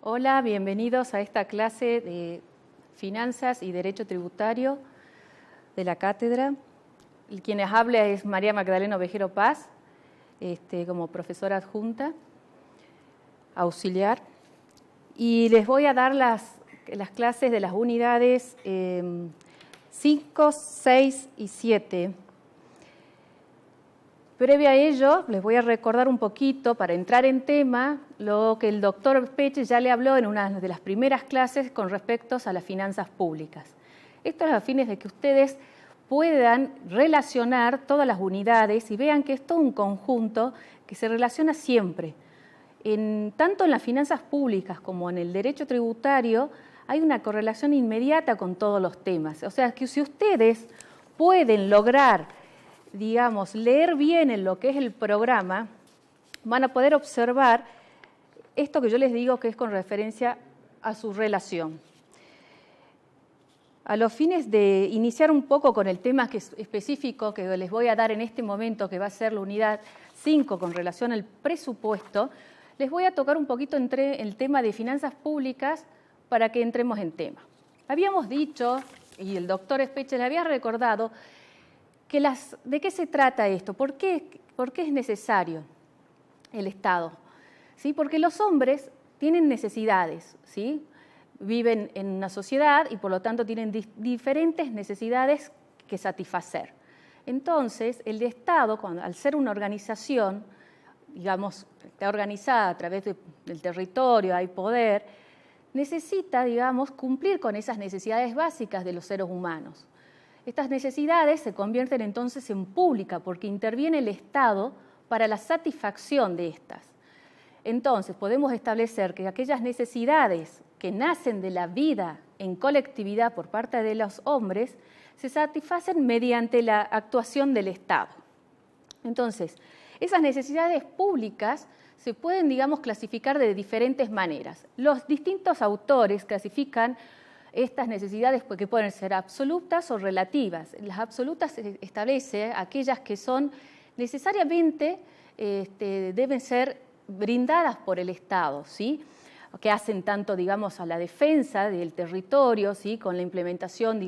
Hola, bienvenidos a esta clase de Finanzas y Derecho Tributario de la Cátedra. Quien les habla es María Magdalena Ovejero Paz, como profesora adjunta, auxiliar. Y les voy a dar las clases de las unidades 5, 6 y 7. Previo a ello, les voy a recordar un poquito, para entrar en tema, lo que el doctor Peche ya le habló en una de las primeras clases con respecto a las finanzas públicas. Esto es a fines de que ustedes puedan relacionar todas las unidades y vean que es todo un conjunto que se relaciona siempre. Tanto en las finanzas públicas como en el derecho tributario hay una correlación inmediata con todos los temas. O sea, que si ustedes pueden lograr, leer bien en lo que es el programa, van a poder observar esto que yo les digo que es con referencia a su relación. A los fines de iniciar un poco con el tema específico que les voy a dar en este momento, que va a ser la unidad 5 con relación al presupuesto, les voy a tocar un poquito entre el tema de finanzas públicas para que entremos en tema. Habíamos dicho, y el doctor Espeche le había recordado, ¿de qué se trata esto? ¿Por qué es necesario el Estado? ¿Sí? Porque los hombres tienen necesidades, ¿sí? Viven en una sociedad y por lo tanto tienen diferentes necesidades que satisfacer. Entonces, el Estado, al ser una organización, está organizada a través del territorio, hay poder, necesita, cumplir con esas necesidades básicas de los seres humanos. Estas necesidades se convierten entonces en públicas porque interviene el Estado para la satisfacción de estas. Entonces, podemos establecer que aquellas necesidades que nacen de la vida en colectividad por parte de los hombres se satisfacen mediante la actuación del Estado. Entonces, esas necesidades públicas se pueden, clasificar de diferentes maneras. Los distintos autores clasifican estas necesidades que pueden ser absolutas o relativas. Las absolutas establece aquellas que son necesariamente deben ser brindadas por el Estado, ¿sí? Que hacen tanto, a la defensa del territorio, ¿sí? Con la implementación, de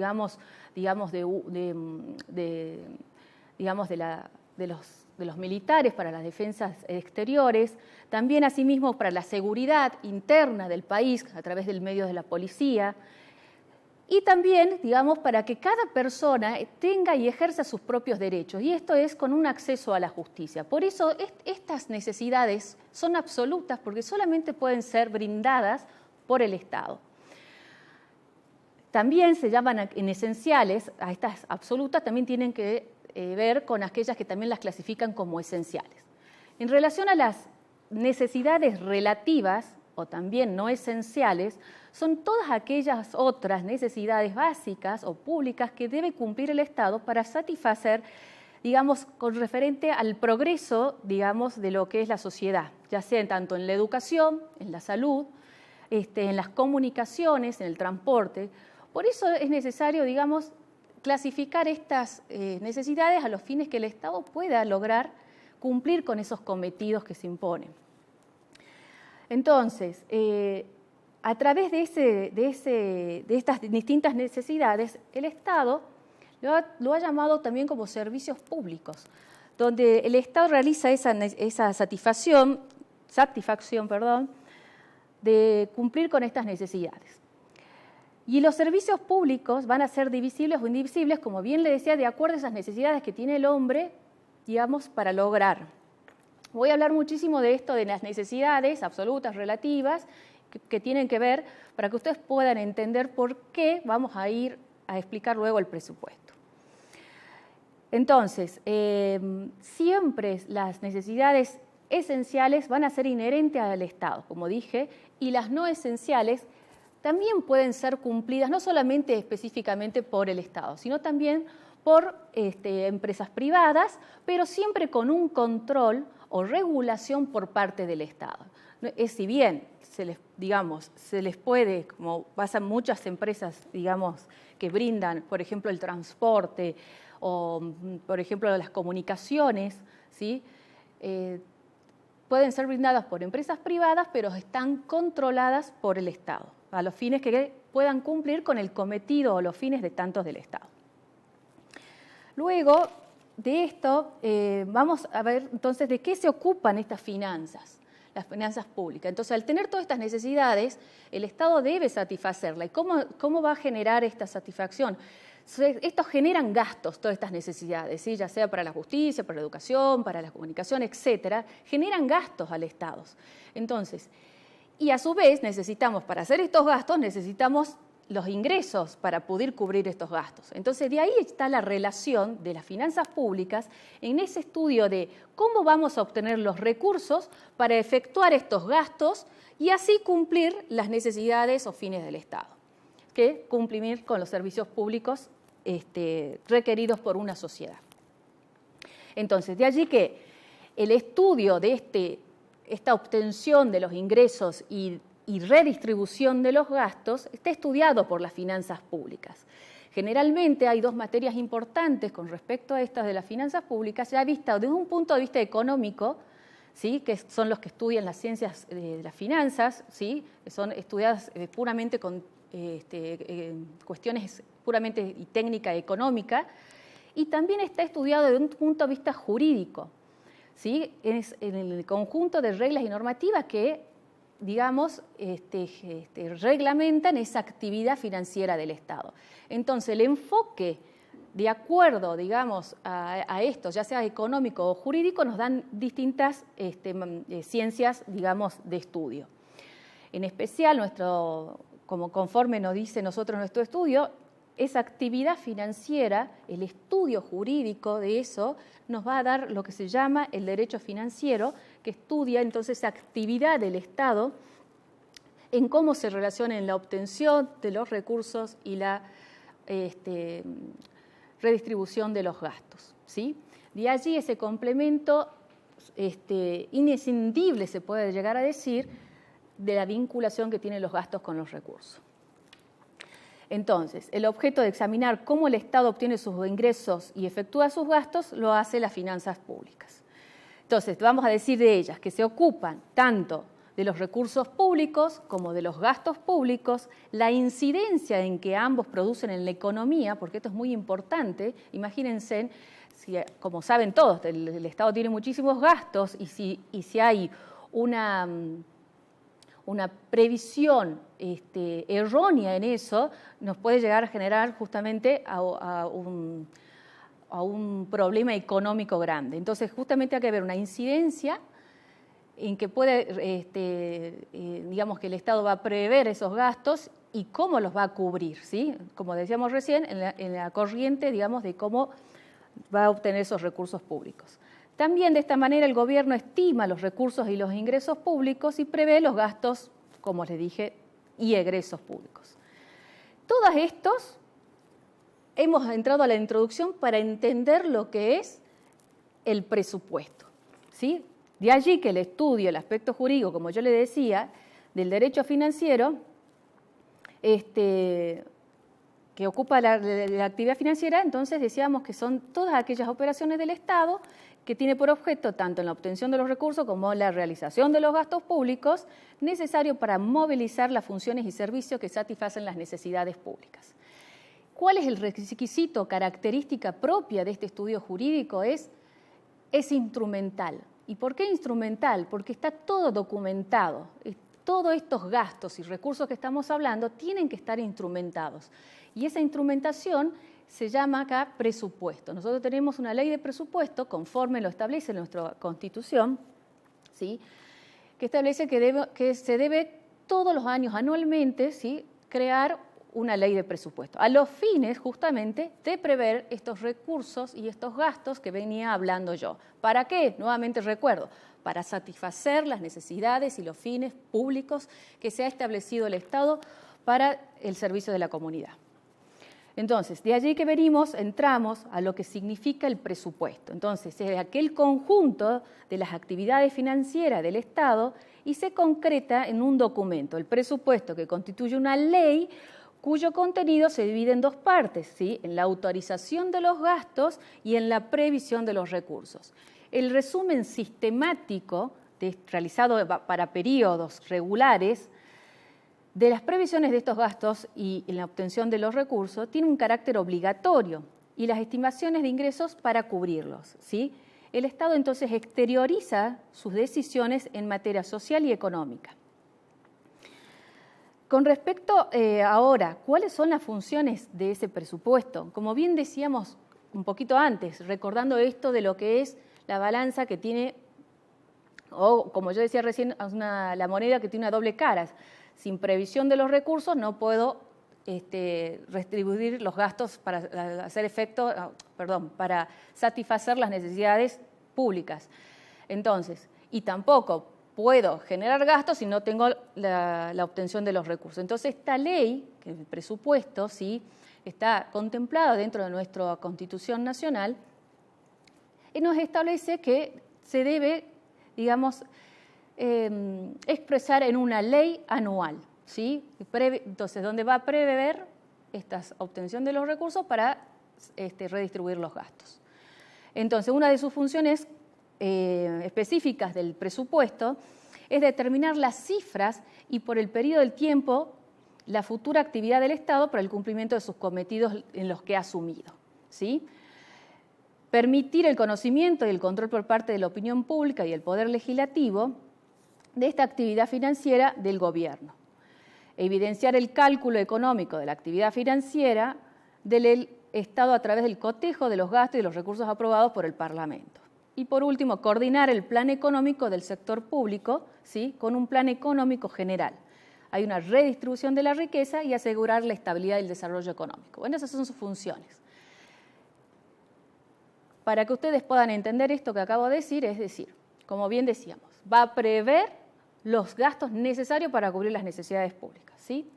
los militares para las defensas exteriores, también asimismo para la seguridad interna del país a través del medio de la policía, y también, para que cada persona tenga y ejerza sus propios derechos, y esto es con un acceso a la justicia. Por eso estas necesidades son absolutas porque solamente pueden ser brindadas por el Estado. También se llaman en esenciales, a estas absolutas también tienen que ver con aquellas que también las clasifican como esenciales. En relación a las necesidades relativas o también no esenciales, son todas aquellas otras necesidades básicas o públicas que debe cumplir el Estado para satisfacer, con referente al progreso, de lo que es la sociedad, ya sea tanto en la educación, en la salud, en las comunicaciones, en el transporte. Por eso es necesario, clasificar estas necesidades a los fines que el Estado pueda lograr cumplir con esos cometidos que se imponen. Entonces, a través de estas distintas necesidades, el Estado lo ha llamado también como servicios públicos, donde el Estado realiza esa satisfacción de cumplir con estas necesidades. Y los servicios públicos van a ser divisibles o indivisibles, como bien le decía, de acuerdo a esas necesidades que tiene el hombre, para lograr. Voy a hablar muchísimo de esto, de las necesidades absolutas, relativas, que tienen que ver para que ustedes puedan entender por qué vamos a ir a explicar luego el presupuesto. Entonces, siempre las necesidades esenciales van a ser inherentes al Estado, como dije, y las no esenciales también pueden ser cumplidas no solamente específicamente por el Estado, sino también por empresas privadas, pero siempre con un control o regulación por parte del Estado. Si bien se les puede, como pasan muchas empresas, que brindan, por ejemplo, el transporte o, por ejemplo, las comunicaciones, ¿sí? pueden ser brindadas por empresas privadas, pero están controladas por el Estado, a los fines que puedan cumplir con el cometido o los fines de tantos del Estado. Luego de esto, vamos a ver entonces de qué se ocupan estas finanzas, las finanzas públicas. Entonces, al tener todas estas necesidades, el Estado debe satisfacerla. ¿Y cómo va a generar esta satisfacción? Estos generan gastos, todas estas necesidades, ¿sí? Ya sea para la justicia, para la educación, para la comunicación, etcétera, generan gastos al Estado. Entonces, y a su vez necesitamos, para hacer estos gastos, necesitamos los ingresos para poder cubrir estos gastos. Entonces, de ahí está la relación de las finanzas públicas en ese estudio de cómo vamos a obtener los recursos para efectuar estos gastos y así cumplir las necesidades o fines del Estado, que cumplir con los servicios públicos requeridos por una sociedad. Entonces, de allí que el estudio de esta obtención de los ingresos y redistribución de los gastos está estudiado por las finanzas públicas. Generalmente hay dos materias importantes con respecto a estas de las finanzas públicas, ya vistas desde un punto de vista económico, ¿sí? Que son los que estudian las ciencias de las finanzas, ¿sí? Que son estudiadas puramente con cuestiones puramente y técnica económica, y también está estudiado desde un punto de vista jurídico, ¿sí? Es en el conjunto de reglas y normativas que, digamos, reglamentan esa actividad financiera del Estado. Entonces, el enfoque de acuerdo, digamos, a esto, ya sea económico o jurídico, nos dan distintas ciencias, digamos, de estudio. En especial, como conforme nos dice nuestro estudio, esa actividad financiera, el estudio jurídico de eso, nos va a dar lo que se llama el derecho financiero, que estudia entonces esa actividad del Estado en cómo se relaciona en la obtención de los recursos y la redistribución de los gastos, ¿sí? De allí ese complemento inescindible, se puede llegar a decir, de la vinculación que tienen los gastos con los recursos. Entonces, el objeto de examinar cómo el Estado obtiene sus ingresos y efectúa sus gastos lo hace las finanzas públicas. Entonces, vamos a decir de ellas que se ocupan tanto de los recursos públicos como de los gastos públicos, la incidencia en que ambos producen en la economía, porque esto es muy importante. Imagínense, como saben todos, el Estado tiene muchísimos gastos y si hay una previsión errónea en eso, nos puede llegar a generar justamente a un problema económico grande. Entonces, justamente hay que ver una incidencia en que puede, digamos que el Estado va a prever esos gastos y cómo los va a cubrir, ¿sí? Como decíamos recién, en la corriente, digamos, de cómo va a obtener esos recursos públicos. También de esta manera el gobierno estima los recursos y los ingresos públicos y prevé los gastos, como les dije, y egresos públicos. Todos estos hemos entrado a la introducción para entender lo que es el presupuesto, ¿sí? De allí que el estudio, el aspecto jurídico, como yo le decía, del derecho financiero, que ocupa la actividad financiera, entonces decíamos que son todas aquellas operaciones del Estado que tiene por objeto tanto en la obtención de los recursos como en la realización de los gastos públicos necesarios para movilizar las funciones y servicios que satisfacen las necesidades públicas. ¿Cuál es el requisito, característica propia de este estudio jurídico? Es instrumental. ¿Y por qué instrumental? Porque está todo documentado. Todos estos gastos y recursos que estamos hablando tienen que estar instrumentados. Y esa instrumentación se llama acá presupuesto. Nosotros tenemos una ley de presupuesto, conforme lo establece nuestra Constitución, ¿sí? Que establece que se debe todos los años, anualmente, ¿sí? Crear una ley de presupuesto, a los fines justamente de prever estos recursos y estos gastos que venía hablando yo. ¿Para qué? Nuevamente recuerdo, para satisfacer las necesidades y los fines públicos que se ha establecido el Estado para el servicio de la comunidad. Entonces, de allí que venimos, entramos a lo que significa el presupuesto. Entonces, es aquel conjunto de las actividades financieras del Estado y se concreta en un documento, el presupuesto, que constituye una ley cuyo contenido se divide en dos partes, ¿sí? En la autorización de los gastos y en la previsión de los recursos. El resumen sistemático realizado para periodos regulares, de las previsiones de estos gastos y en la obtención de los recursos, tiene un carácter obligatorio y las estimaciones de ingresos para cubrirlos, ¿sí? El Estado entonces exterioriza sus decisiones en materia social y económica. Con respecto ahora, ¿cuáles son las funciones de ese presupuesto? Como bien decíamos un poquito antes, recordando esto de lo que es la balanza que tiene, o como yo decía recién, la moneda que tiene una doble cara. Sin previsión de los recursos no puedo redistribuir los gastos para hacer para satisfacer las necesidades públicas. Entonces, y tampoco puedo generar gastos si no tengo la obtención de los recursos. Entonces, esta ley, que el presupuesto, sí, está contemplada dentro de nuestra Constitución Nacional, nos establece que se debe, digamos, expresar en una ley anual, ¿sí? Entonces, donde va a prever esta obtención de los recursos para redistribuir los gastos. Entonces, una de sus funciones específicas del presupuesto es determinar las cifras y por el periodo del tiempo la futura actividad del Estado para el cumplimiento de sus cometidos en los que ha asumido, ¿sí? Permitir el conocimiento y el control por parte de la opinión pública y el Poder Legislativo de esta actividad financiera del Gobierno. Evidenciar el cálculo económico de la actividad financiera del Estado a través del cotejo de los gastos y los recursos aprobados por el Parlamento. Y por último, coordinar el plan económico del sector público, ¿sí?, con un plan económico general. Hay una redistribución de la riqueza y asegurar la estabilidad y el desarrollo económico. Bueno, esas son sus funciones. Para que ustedes puedan entender esto que acabo de decir, es decir, como bien decíamos, va a prever los gastos necesarios para cubrir las necesidades públicas, ¿sí?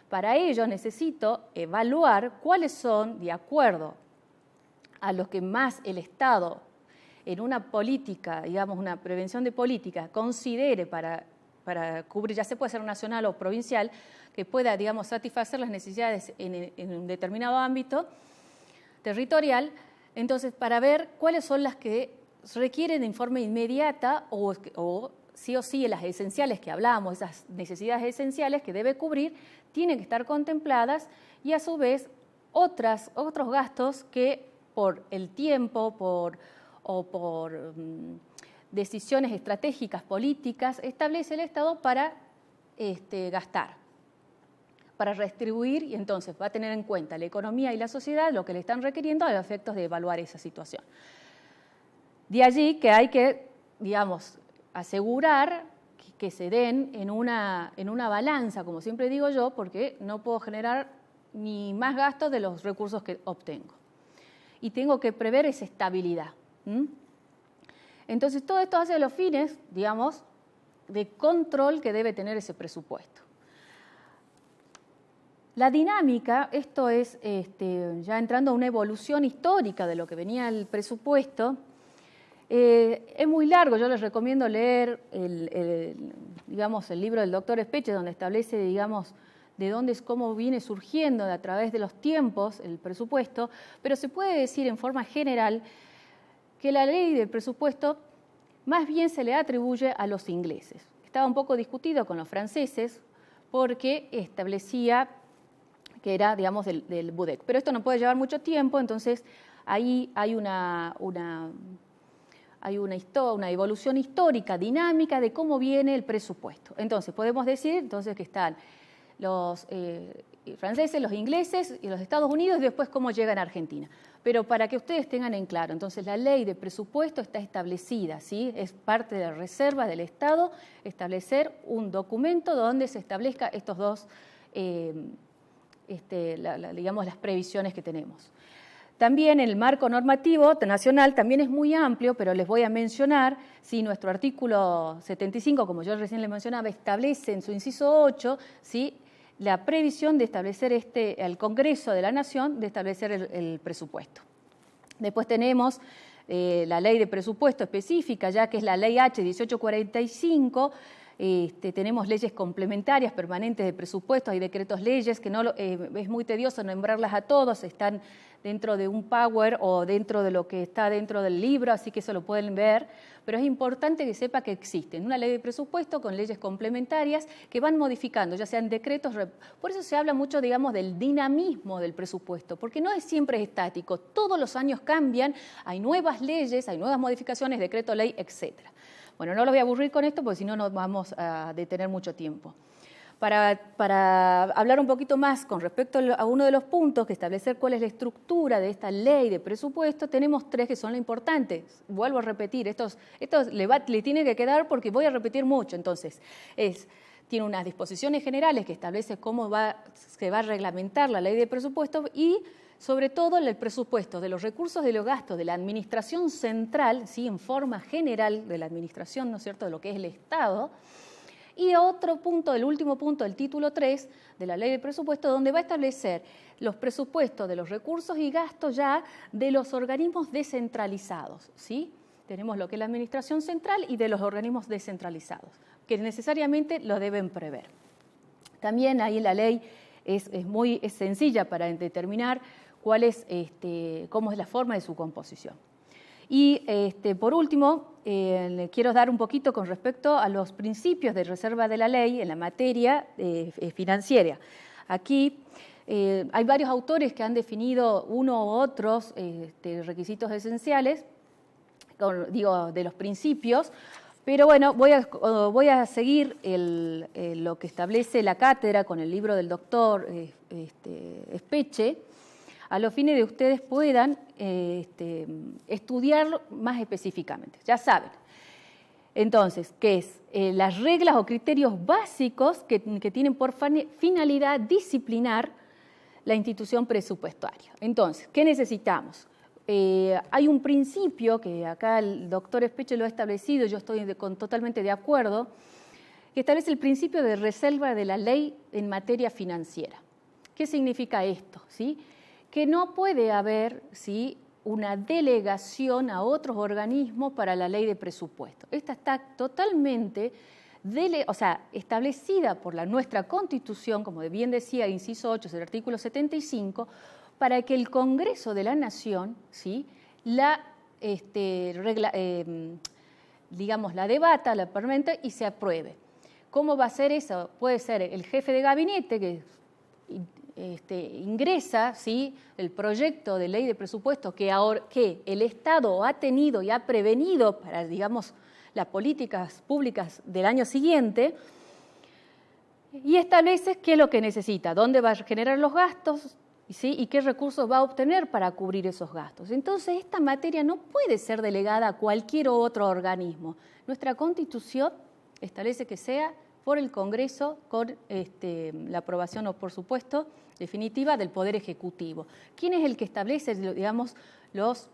Para ello necesito evaluar cuáles son, de acuerdo a lo que más el Estado en una política, digamos, una prevención de política, considere para cubrir, ya se puede ser nacional o provincial, que pueda, digamos, satisfacer las necesidades en un determinado ámbito territorial. Entonces, para ver cuáles son las que requieren de forma inmediata o sí o sí las esenciales que hablábamos, esas necesidades esenciales que debe cubrir, tienen que estar contempladas y a su vez otros gastos que por el tiempo o por decisiones estratégicas políticas establece el Estado para gastar, para redistribuir, y entonces va a tener en cuenta la economía y la sociedad, lo que le están requiriendo a los efectos de evaluar esa situación. De allí que hay que, digamos, asegurar que se den en una balanza, como siempre digo yo, porque no puedo generar ni más gastos de los recursos que obtengo. Y tengo que prever esa estabilidad. Entonces, todo esto hace los fines, digamos, de control que debe tener ese presupuesto. La dinámica, esto es ya entrando a una evolución histórica de lo que venía el presupuesto. Es muy largo, yo les recomiendo leer el libro del doctor Espeche, donde establece, digamos, cómo viene surgiendo a través de los tiempos el presupuesto, pero se puede decir en forma general que la ley del presupuesto más bien se le atribuye a los ingleses. Estaba un poco discutido con los franceses porque establecía que era, digamos, del BUDEC. Pero esto no puede llevar mucho tiempo, entonces ahí hay una evolución histórica, dinámica de cómo viene el presupuesto. Entonces, podemos decir que están los franceses, los ingleses y los Estados Unidos, y después cómo llegan a Argentina. Pero para que ustedes tengan en claro, entonces la ley de presupuesto está establecida, ¿sí? Es parte de la reserva del Estado establecer un documento donde se establezca estos dos, digamos, las previsiones que tenemos. También el marco normativo nacional también es muy amplio, pero les voy a mencionar, si nuestro artículo 75, como yo recién les mencionaba, establece en su inciso 8, ¿sí?, la previsión de establecer al Congreso de la Nación, de establecer el presupuesto. Después tenemos la ley de presupuesto específica, ya que es la ley H 1845, Tenemos leyes complementarias permanentes de presupuestos, hay decretos leyes que es muy tedioso nombrarlas a todos, están dentro de un Power o dentro de lo que está dentro del libro, así que eso lo pueden ver, pero es importante que sepa que existen una ley de presupuesto con leyes complementarias que van modificando, ya sean decretos, por eso se habla mucho, digamos, del dinamismo del presupuesto, porque no es siempre estático, todos los años cambian, hay nuevas leyes, hay nuevas modificaciones, decreto, ley, etcétera. Bueno, no los voy a aburrir con esto porque si no nos vamos a detener mucho tiempo. Para hablar un poquito más con respecto a uno de los puntos, que establecer cuál es la estructura de esta ley de presupuesto, tenemos 3 que son lo importantes. Vuelvo a repetir, estos le tiene que quedar porque voy a repetir mucho. Entonces, tiene unas disposiciones generales que establece cómo se va a reglamentar la ley de presupuesto y sobre todo el presupuesto de los recursos y de los gastos de la administración central, ¿sí? En forma general de la administración, ¿no es cierto?, de lo que es el Estado. Y otro punto, el último punto del título 3 de la ley de presupuesto, donde va a establecer los presupuestos de los recursos y gastos ya de los organismos descentralizados, ¿sí? Tenemos lo que es la administración central y de los organismos descentralizados, que necesariamente lo deben prever. También ahí la ley es sencilla para determinar cómo es la forma de su composición. Y por último, le quiero dar un poquito con respecto a los principios de reserva de la ley en la materia financiera. Aquí hay varios autores que han definido uno u otros requisitos esenciales, de los principios, pero bueno, voy a seguir lo que establece la cátedra con el libro del doctor Espeche, a los fines de que ustedes puedan estudiarlo más específicamente. Ya saben, entonces, ¿qué es? Las reglas o criterios básicos que tienen por finalidad disciplinar la institución presupuestaria. Entonces, ¿qué necesitamos? Hay un principio que acá el doctor Espeche lo ha establecido, yo estoy totalmente de acuerdo, que establece el principio de reserva de la ley en materia financiera. ¿Qué significa esto? ¿Sí? Que no puede haber, ¿sí?, una delegación a otros organismos para la ley de presupuesto. Esta está totalmente establecida por nuestra Constitución, como bien decía, inciso 8 del artículo 75, para que el Congreso de la Nación, ¿sí?, la debata, la permita y se apruebe. ¿Cómo va a ser eso? Puede ser el jefe de gabinete que ingresa, ¿sí?, el proyecto de ley de presupuesto que el Estado ha tenido y ha prevenido para, digamos, las políticas públicas del año siguiente y establece qué es lo que necesita, dónde va a generar los gastos, ¿sí?, y qué recursos va a obtener para cubrir esos gastos. Entonces, esta materia no puede ser delegada a cualquier otro organismo. Nuestra Constitución establece que sea por el Congreso con la aprobación, por supuesto, definitiva del Poder Ejecutivo. ¿Quién es el que establece, digamos, los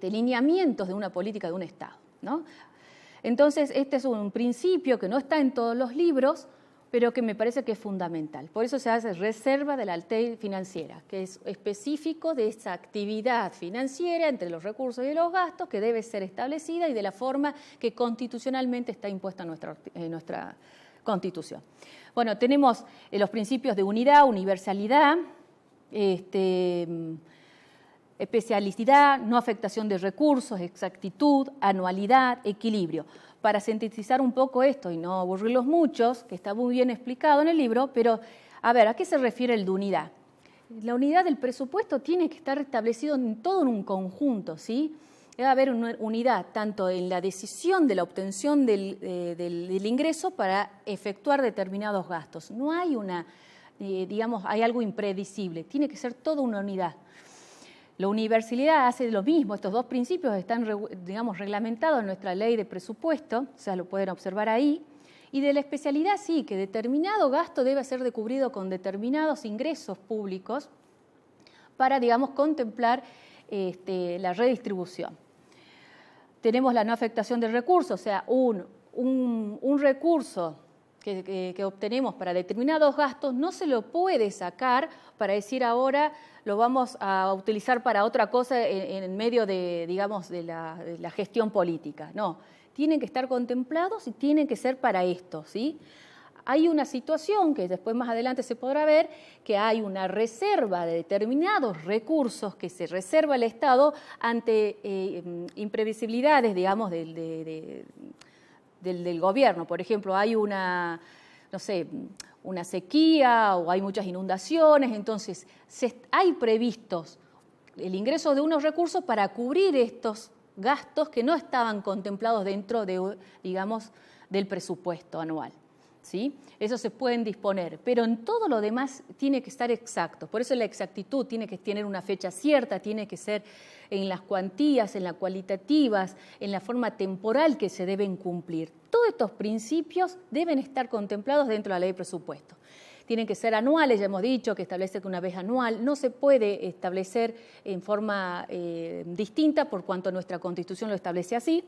lineamientos de una política de un Estado, ¿no? Entonces, este es un principio que no está en todos los libros, pero que me parece que es fundamental. Por eso se hace reserva de la ley financiera, que es específico de esa actividad financiera entre los recursos y los gastos que debe ser establecida y de la forma que constitucionalmente está impuesta en nuestra Constitución. Bueno, tenemos los principios de unidad, universalidad, especialidad, no afectación de recursos, exactitud, anualidad, equilibrio. Para sintetizar un poco esto y no aburrirlos muchos, que está muy bien explicado en el libro, pero a ver, ¿a qué se refiere el de unidad? La unidad del presupuesto tiene que estar establecido en todo en un conjunto, ¿sí? Debe haber una unidad tanto en la decisión de la obtención del ingreso para efectuar determinados gastos. No hay hay algo impredecible, tiene que ser toda una unidad. La universalidad hace lo mismo, estos dos principios están, digamos, reglamentados en nuestra ley de presupuesto, o sea, lo pueden observar ahí. Y de la especialidad sí, que determinado gasto debe ser cubrido con determinados ingresos públicos para, digamos, contemplar la redistribución. Tenemos la no afectación del recurso, o sea, un recurso que obtenemos para determinados gastos no se lo puede sacar para decir ahora lo vamos a utilizar para otra cosa en medio de, digamos, de la gestión política. No, tienen que estar contemplados y tienen que ser para esto, ¿sí? Hay una situación que después más adelante se podrá ver, que hay una reserva de determinados recursos que se reserva el Estado ante imprevisibilidades, digamos, del gobierno. Por ejemplo, hay una, no sé, una sequía o hay muchas inundaciones, entonces hay previstos el ingreso de unos recursos para cubrir estos gastos que no estaban contemplados dentro de, digamos, del presupuesto anual. ¿Sí? Eso se pueden disponer, pero en todo lo demás tiene que estar exacto. Por eso la exactitud tiene que tener una fecha cierta, tiene que ser en las cuantías, en las cualitativas, en la forma temporal que se deben cumplir. Todos estos principios deben estar contemplados dentro de la ley de presupuesto. Tienen que ser anuales, ya hemos dicho que establece que una vez anual, no se puede establecer en forma distinta por cuanto nuestra Constitución lo establece así.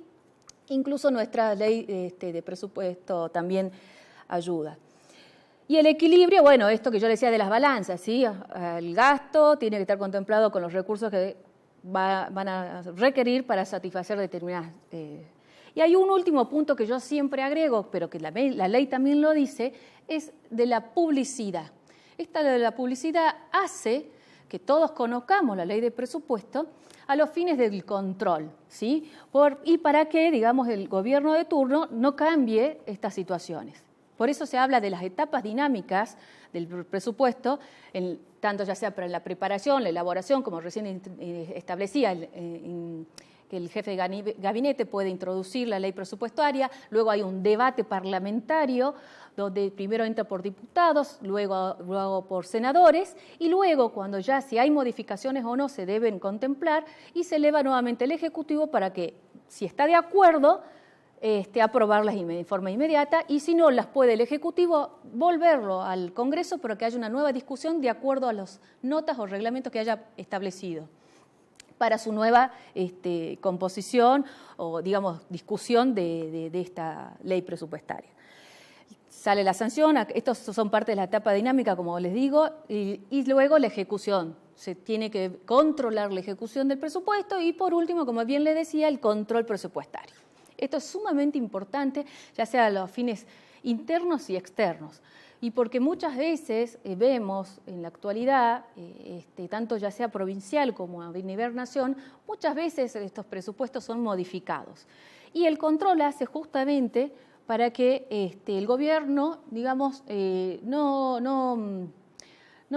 Incluso nuestra ley de presupuesto también ayuda. Y el equilibrio, bueno, esto que yo decía de las balanzas, ¿sí? El gasto tiene que estar contemplado con los recursos que van a requerir para satisfacer determinadas... Y hay un último punto que yo siempre agrego, pero que la ley también lo dice, es de la publicidad. Esta de la publicidad hace que todos conozcamos la ley de presupuesto a los fines del control, ¿sí? Y para que, digamos, el gobierno de turno no cambie estas situaciones. Por eso se habla de las etapas dinámicas del presupuesto, tanto ya sea para la preparación, la elaboración, como recién establecía, que el jefe de gabinete puede introducir la ley presupuestaria, luego hay un debate parlamentario, donde primero entra por diputados, luego por senadores, y luego, cuando ya si hay modificaciones o no, se deben contemplar, y se eleva nuevamente el Ejecutivo para que, si está de acuerdo, aprobarlas de forma inmediata, y si no, las puede el Ejecutivo volverlo al Congreso para que haya una nueva discusión de acuerdo a las notas o reglamentos que haya establecido para su nueva composición o, digamos, discusión de esta ley presupuestaria. Sale la sanción, estos son parte de la etapa dinámica, como les digo, y luego la ejecución. Se tiene que controlar la ejecución del presupuesto y, por último, como bien les decía, el control presupuestario. Esto es sumamente importante, ya sea a los fines internos y externos. Y porque muchas veces vemos en la actualidad, tanto ya sea provincial como a nivel nación, muchas veces estos presupuestos son modificados. Y el control hace justamente para que el gobierno, digamos, no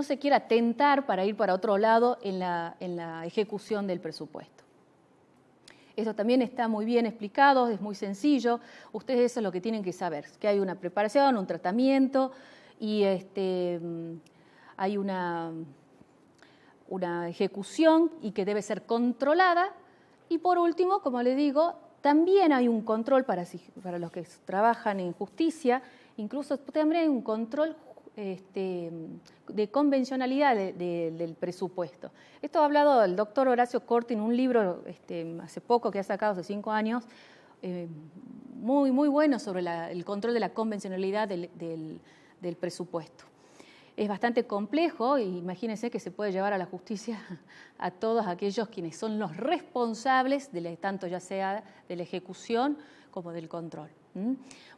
se quiera tentar para ir para otro lado en la ejecución del presupuesto. Eso también está muy bien explicado, es muy sencillo. Ustedes eso es lo que tienen que saber, que hay una preparación, un tratamiento y hay una ejecución y que debe ser controlada. Y por último, como les digo, también hay un control para los que trabajan en justicia, incluso también hay un control de convencionalidad del presupuesto. Esto ha hablado el doctor Horacio Corti en un libro hace poco que ha sacado, hace 5 años, muy bueno sobre el control de la convencionalidad del presupuesto. Es bastante complejo y imagínense que se puede llevar a la justicia a todos aquellos quienes son los responsables, tanto ya sea de la ejecución como del control.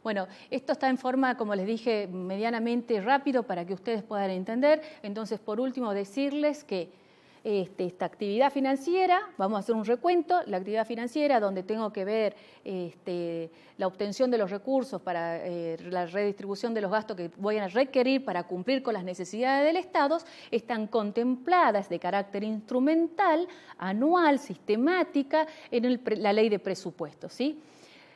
Bueno, esto está en forma, como les dije, medianamente rápido para que ustedes puedan entender. Entonces, por último, decirles que esta actividad financiera, vamos a hacer un recuento, la actividad financiera donde tengo que ver la obtención de los recursos para la redistribución de los gastos que voy a requerir para cumplir con las necesidades del Estado, están contempladas de carácter instrumental, anual, sistemática, en la ley de presupuestos, ¿sí?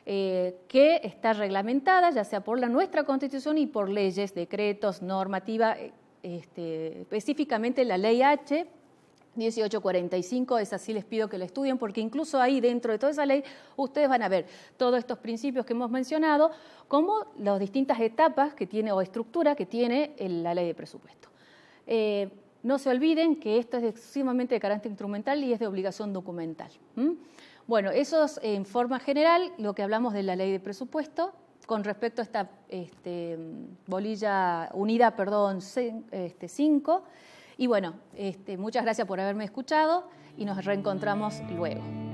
Que está reglamentada ya sea por nuestra Constitución y por leyes, decretos, normativa, específicamente la Ley H 1845, esa sí les pido que la estudien porque incluso ahí dentro de toda esa ley ustedes van a ver todos estos principios que hemos mencionado como las distintas etapas que tiene o estructura que tiene la ley de presupuesto. No se olviden que esto es exclusivamente de carácter instrumental y es de obligación documental. Bueno, eso es en forma general lo que hablamos de la ley de presupuesto con respecto a esta bolilla unidad, 5. Y bueno, muchas gracias por haberme escuchado y nos reencontramos luego.